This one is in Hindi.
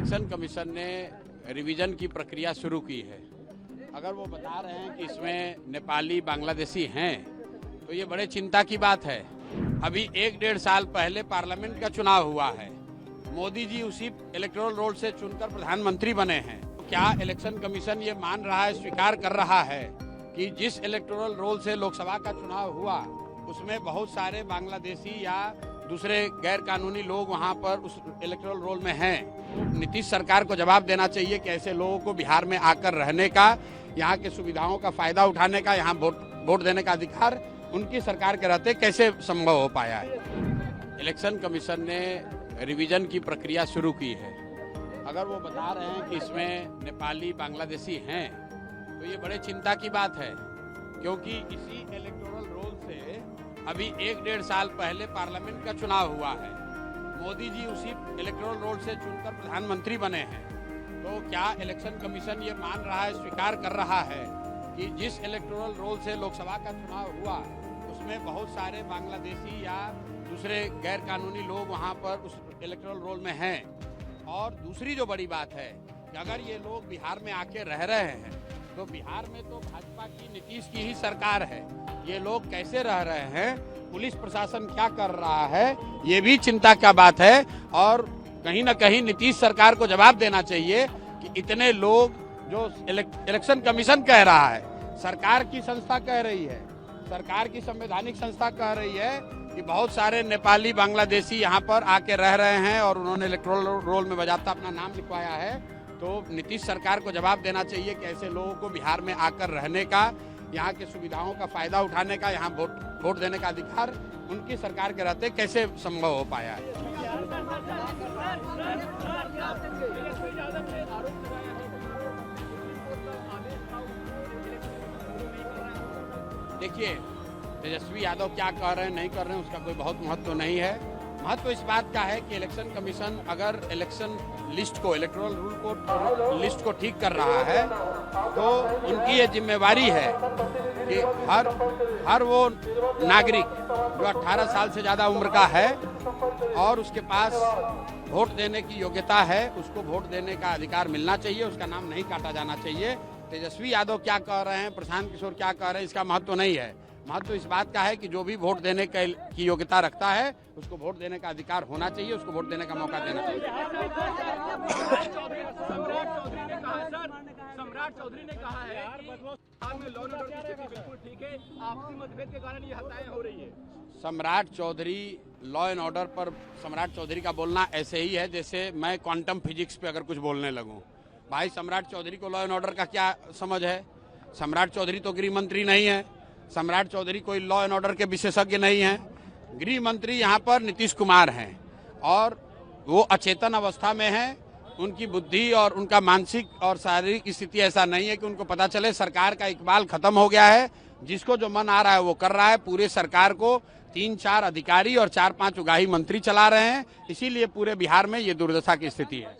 इलेक्शन कमीशन ने रिवीजन की प्रक्रिया शुरू की है। अगर वो बता रहे हैं कि इसमें नेपाली बांग्लादेशी हैं तो ये बड़े चिंता की बात है। अभी 1-1.5 साल पहले पार्लियामेंट का चुनाव हुआ है। मोदी जी उसी इलेक्टोरल रोल से चुनकर प्रधानमंत्री बने हैं। तो क्या इलेक्शन कमीशन ये मान रहा है, स्वीकार कर रहा है कि जिस इलेक्टोरल रोल से लोकसभा का चुनाव हुआ उसमें बहुत सारे बांग्लादेशी या दूसरे गैर कानूनी लोग वहां पर उस इलेक्टोरल रोल में हैं? नीतीश सरकार को जवाब देना चाहिए कि ऐसे लोगों को बिहार में आकर रहने का, यहाँ के सुविधाओं का फायदा उठाने का, यहाँ वोट देने का अधिकार उनकी सरकार के रहते कैसे संभव हो पाया है। इलेक्शन कमीशन ने रिवीजन की प्रक्रिया शुरू की है। अगर वो बता रहे हैं कि इसमें नेपाली बांग्लादेशी हैं तो ये बड़े चिंता की बात है, क्योंकि इसी इलेक्टोरल रोल से अभी 1-1.5 साल पहले पार्लियामेंट का चुनाव हुआ है। मोदी जी उसी इलेक्टोरल रोल से चुनकर प्रधानमंत्री बने हैं। तो क्या इलेक्शन कमीशन ये मान रहा है, स्वीकार कर रहा है कि जिस इलेक्टोरल रोल से लोकसभा का चुनाव हुआ उसमें बहुत सारे बांग्लादेशी या दूसरे गैर कानूनी लोग वहां पर उस इलेक्टोरल रोल में हैं? और दूसरी जो बड़ी बात है कि अगर ये लोग बिहार में आके रह रहे हैं तो बिहार में तो भाजपा की, नीतीश की ही सरकार है। ये लोग कैसे रह रहे हैं, पुलिस प्रशासन क्या कर रहा है, ये भी चिंता का बात है। और कहीं ना कहीं नीतीश सरकार को जवाब देना चाहिए कि इतने लोग, जो इलेक्शन कमीशन कह रहा है, सरकार की संस्था कह रही है, सरकार की संवैधानिक संस्था कह रही है कि बहुत सारे नेपाली बांग्लादेशी यहाँ पर आके रह रहे हैं और उन्होंने इलेक्टोरल रोल में बजाता अपना नाम लिखवाया है। तो नीतीश सरकार को जवाब देना चाहिए कि ऐसे लोगों को बिहार में आकर रहने का, यहाँ के सुविधाओं का फायदा उठाने का, यहाँ वोट देने का अधिकार उनकी सरकार के रहते कैसे संभव हो पाया है। देखिए, तेजस्वी यादव क्या कह रहे हैं, नहीं कर रहे हैं, उसका कोई बहुत महत्व नहीं है। महत्व इस बात का है कि इलेक्शन कमीशन अगर इलेक्शन लिस्ट को, इलेक्टोरल रूल को, लिस्ट को ठीक कर रहा है तो उनकी ये जिम्मेवारी है कि हर वो नागरिक जो 18 साल से ज़्यादा उम्र का है और उसके पास वोट देने की योग्यता है, उसको वोट देने का अधिकार मिलना चाहिए, उसका नाम नहीं काटा जाना चाहिए। तेजस्वी यादव क्या कह रहे हैं, प्रशांत किशोर क्या कह रहे हैं, इसका महत्व नहीं है। महत्व इस बात का है कि जो भी वोट देने की योग्यता रखता है उसको वोट देने का अधिकार होना चाहिए, उसको वोट देने का मौका देना चाहिए। सम्राट चौधरी ने कहा है कि बिहार में लॉ एंड ऑर्डर की स्थिति बिल्कुल ठीक है, आपसी मतभेद के कारण ये हत्याएं हो रही है। सम्राट चौधरी, लॉ एंड ऑर्डर पर सम्राट चौधरी का बोलना ऐसे ही है जैसे मैं क्वांटम फिजिक्स पे अगर कुछ बोलने लगूं। भाई, सम्राट चौधरी को लॉ एंड ऑर्डर का क्या समझ है? सम्राट चौधरी तो गृह मंत्री नहीं है, सम्राट चौधरी कोई लॉ एंड ऑर्डर के विशेषज्ञ नहीं है। गृह मंत्री यहाँ पर नीतीश कुमार हैं और वो अचेतन अवस्था में हैं। उनकी बुद्धि और उनका मानसिक और शारीरिक स्थिति ऐसा नहीं है कि उनको पता चले। सरकार का इकबाल खत्म हो गया है, जिसको जो मन आ रहा है वो कर रहा है। पूरे सरकार को 3-4 अधिकारी और 4-5 उगाही मंत्री चला रहे हैं, इसीलिए पूरे बिहार में ये दुर्दशा की स्थिति है।